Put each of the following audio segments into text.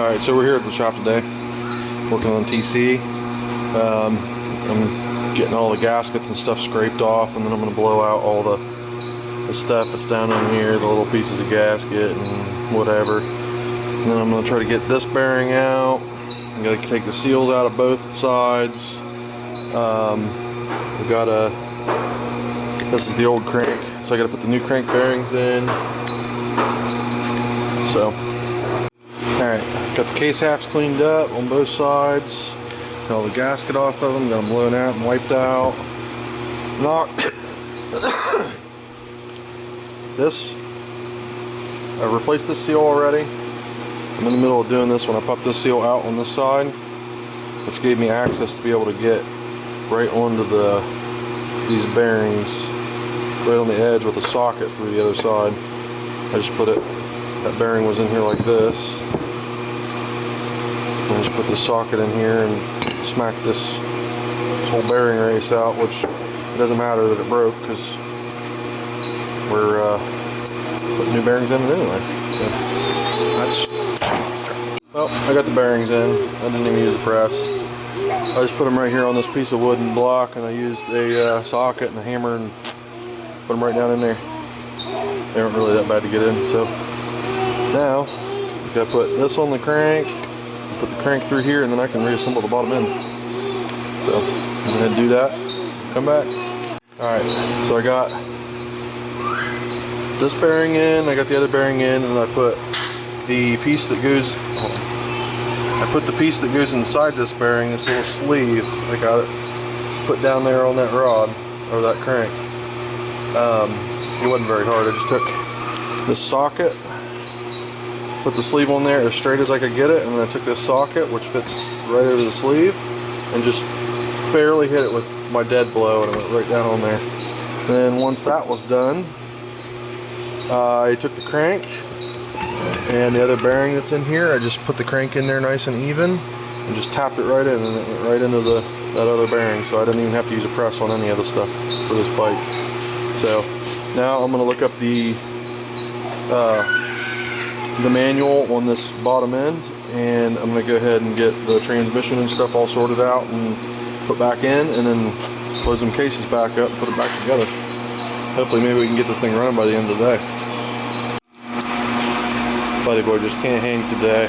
Alright, so we're here at the shop today, working on TC. I'm getting all the gaskets and stuff scraped off, and then I'm going to blow out all the stuff that's down in here, the little pieces of gasket and whatever. And then I'm going to try to get this bearing out. I'm going to take the seals out of both sides. We got this is the old crank, so I got to put the new crank bearings in. So, alright, got the case halves cleaned up on both sides. Got all the gasket off of them, got them blown out and wiped out. This, I replaced this seal already. I'm in the middle of doing this when I popped this seal out on this side, which gave me access to be able to get right onto these bearings, right on the edge with a socket through the other side. I just put it, that bearing was in here like this. I just put the socket in here and smacked this whole bearing race out, which it doesn't matter that it broke because we're putting new bearings in it anyway. So that's, well, I got the bearings in. I didn't even use a press. I just put them right here on this piece of wooden block, and I used a socket and a hammer and put them right down in there. They aren't really that bad to get in. So now I gotta put this on the crank, put the crank through here, and then I can reassemble the bottom end. So I'm gonna do that, come back. Alright, so I got this bearing in, I got the other bearing in, and I put the piece that goes, inside this bearing, this little sleeve. I got it put down there on that rod, or that crank. It wasn't very hard. I just took this socket, put the sleeve on there as straight as I could get it, and then I took this socket, which fits right over the sleeve, and just barely hit it with my dead blow, and it went right down on there. And then once that was done, I took the crank and the other bearing that's in here, I just put the crank in there nice and even and just tapped it right in, and it went right into that other bearing, so I didn't even have to use a press on any of the stuff for this bike. So now I'm going to look up the manual on this bottom end, and I'm going to go ahead and get the transmission and stuff all sorted out and put back in, and then close them cases back up and put it back together. Hopefully maybe we can get this thing running by the end of the day. Buddy boy just can't hang today.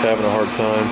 Having a hard time.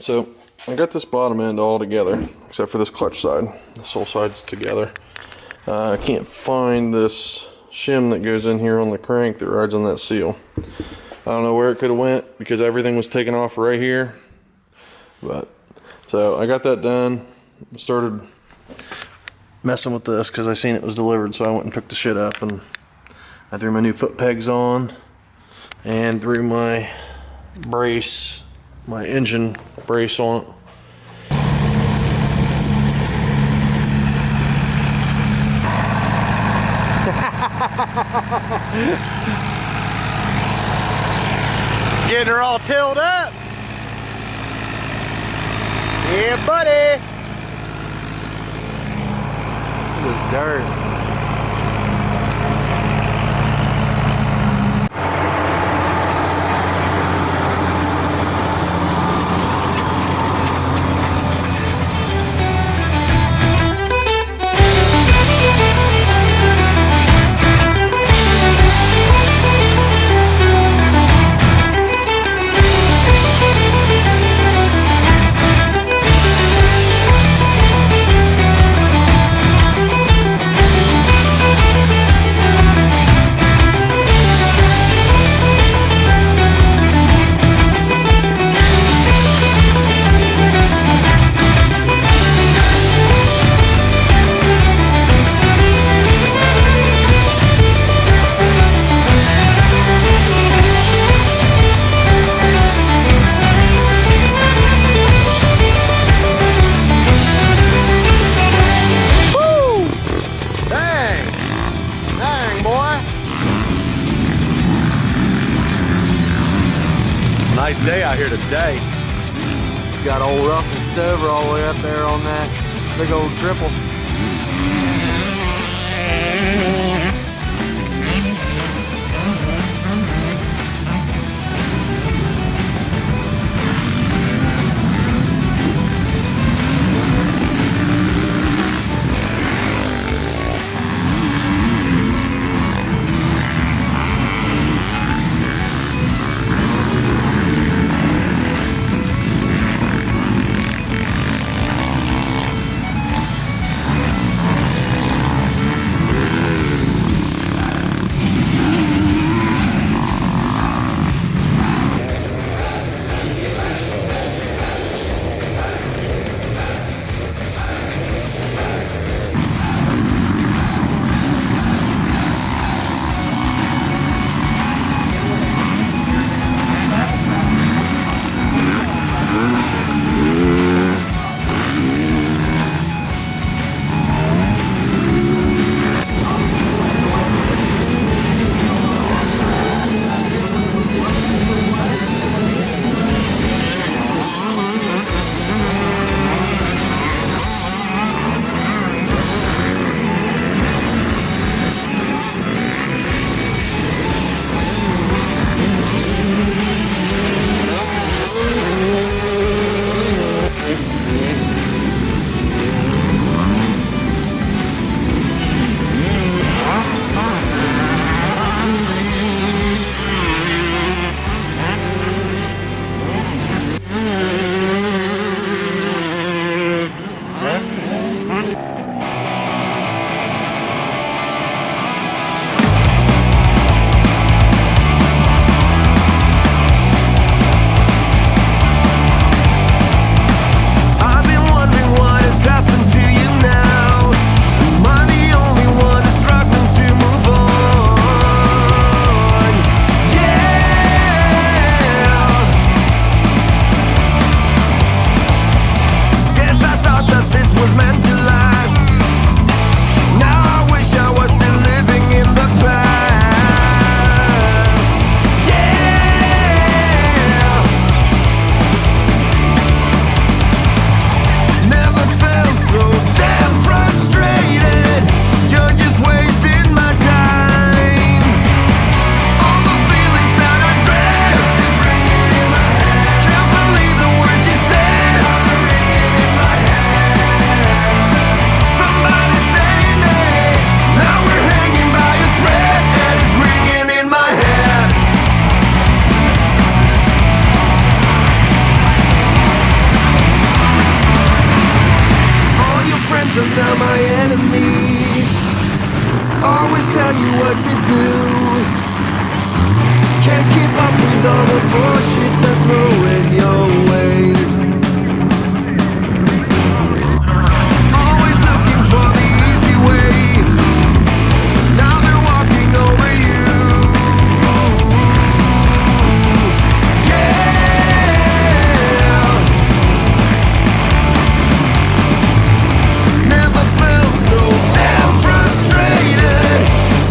So I got this bottom end all together, except for this clutch side. This whole side's together. I can't find this shim that goes in here on the crank that rides on that seal. I don't know where it could have went because everything was taken off right here. But so I got that done. Started messing with this because I seen it was delivered, so I went and picked the shit up, and I threw my new foot pegs on and threw my brace, my engine brace on it. Getting her all tilled up. Yeah, buddy. This dirt. Nice day out here today. Got old Ruff and Stover all the way up there on that big old triple. what to do. Can't keep up with all the bullshit they're throwing your way. Always looking for the easy way. Now they're walking over you. Yeah. Never felt so damn frustrated.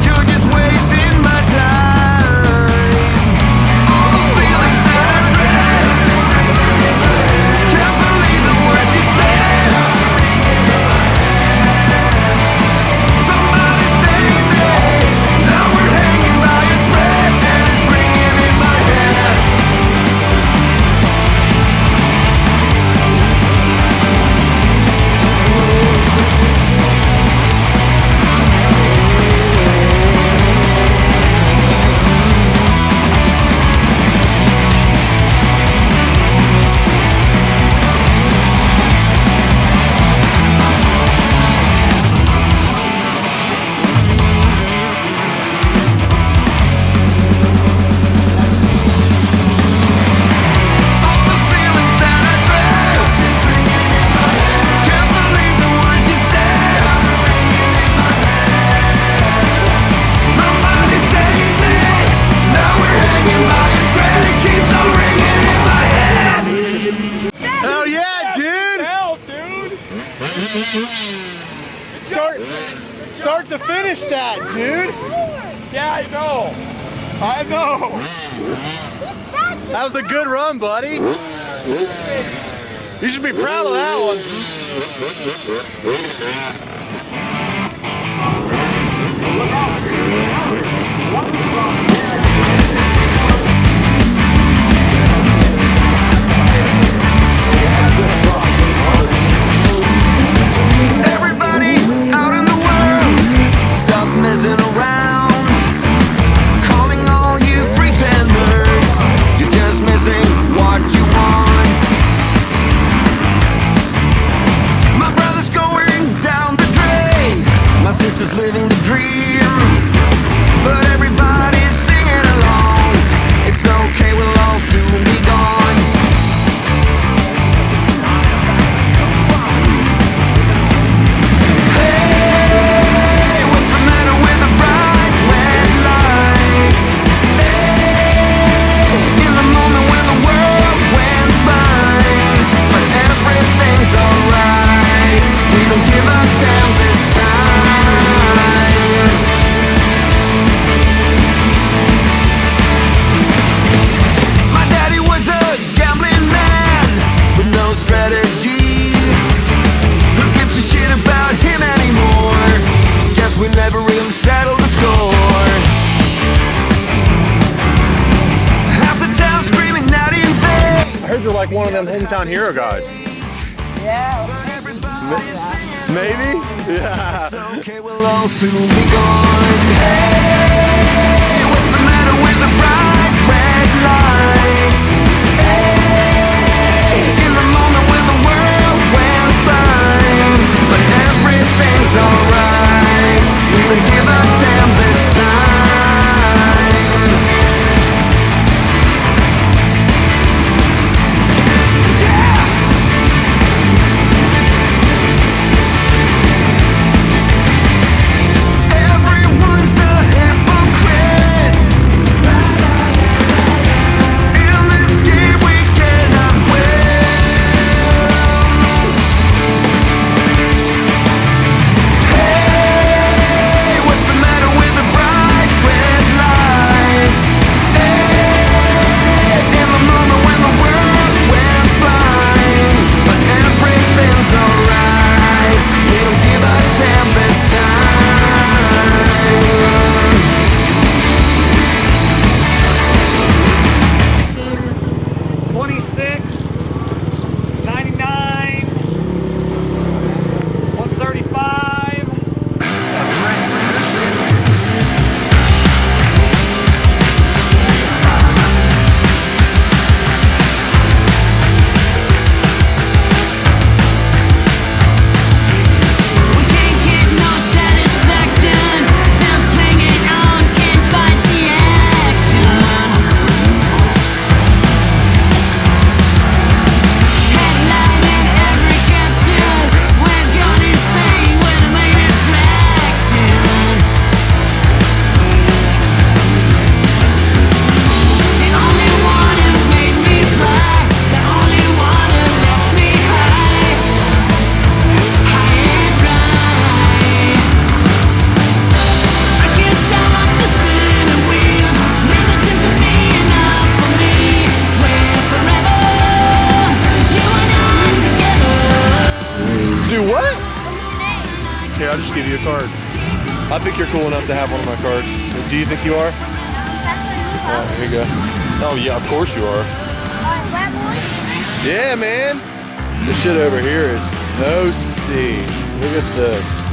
You're just wasting my time. All the feelings that I dread. Can't believe the words you said. Somebody save me. Now we're hanging by a thread, and it's ringing in my head. All the feelings that I dread. Can't believe the words you said. Somebody save me. Now we're hanging by a thread. It keeps on ringing in my head. Hell yeah, dude! Hell, dude! Start to finish that, dude! Yeah, I know. I know. That was a good run, buddy. You should be proud of that one. Everybody out in the world, stop messing around. Calling all you freaks and nerds. You're just missing what you want. My brother's going down the drain. My sister's living the dream. But everybody's singing along. It's okay, we'll all soon be gone. Hey, what's the matter with the bright red lights? Hey, in the moment when the world went by. But everything's alright. We don't give a damn this time. My daddy was a gambling man with no strategy. Who gives a shit about him anymore? Guess we never really settled the score. Half the town screaming out in vain. I heard you're like one of them hometown hero guys. Maybe? Yeah. It's okay, we'll all soon be gone. Hey, what's the matter with the bright red lights? Hey, in the moment when the world went by. But everything's alright. We don't give a damn this time. Yeah. Everyone's a think you're cool enough to have one of my cards. Do you think you are? That's for you, huh? Here you go. Oh yeah, of course you are. Braap boys? Yeah, man. This shit over here is toasty. Look at this.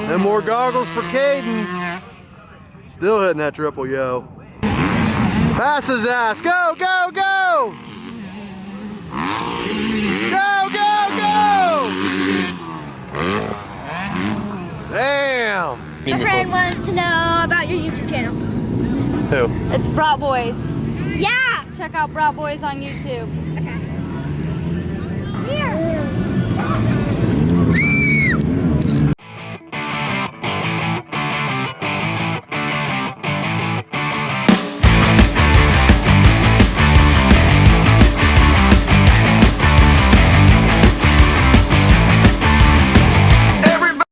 And more goggles for Caden. Still hitting that triple, yo. Pass his ass. Go, go, go! Go, go, go! Damn! My friend wants to know about your YouTube channel. Who? It's Braap Boyz. Yeah! Check out Braap Boyz on YouTube.